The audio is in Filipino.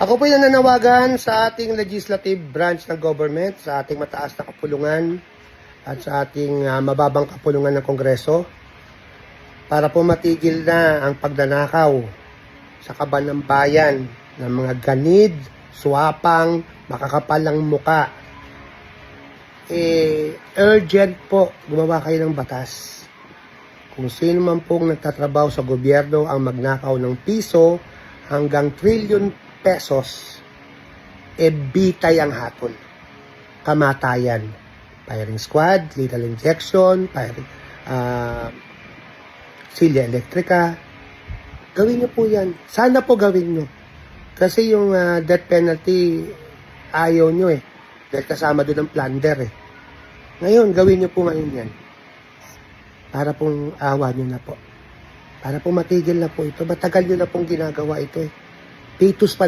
Ako po yung nananawagan sa ating legislative branch ng government, sa ating mataas na kapulungan at sa ating mababang kapulungan ng Kongreso para po matigil na ang pagnanakaw sa kaban ng bayan ng mga ganid, swapang, makakapalang muka. Urgent po, gumawa kayo ng batas. Kung sino man pong nagtatrabaho sa gobyerno ang magnakaw ng piso hanggang trillion pesos, bitay ang hatol. Kamatayan. Firing squad, lethal injection, silya elektrika. Gawin nyo po yan. Sana po gawin nyo. Kasi yung death penalty, ayaw nyo eh. Dahil kasama doon ang plunder eh. Ngayon, gawin nyo po ngayon yan. Para pong awa nyo na po. Para po matigil na po ito. Matagal nyo na pong ginagawa ito eh. Pitus pa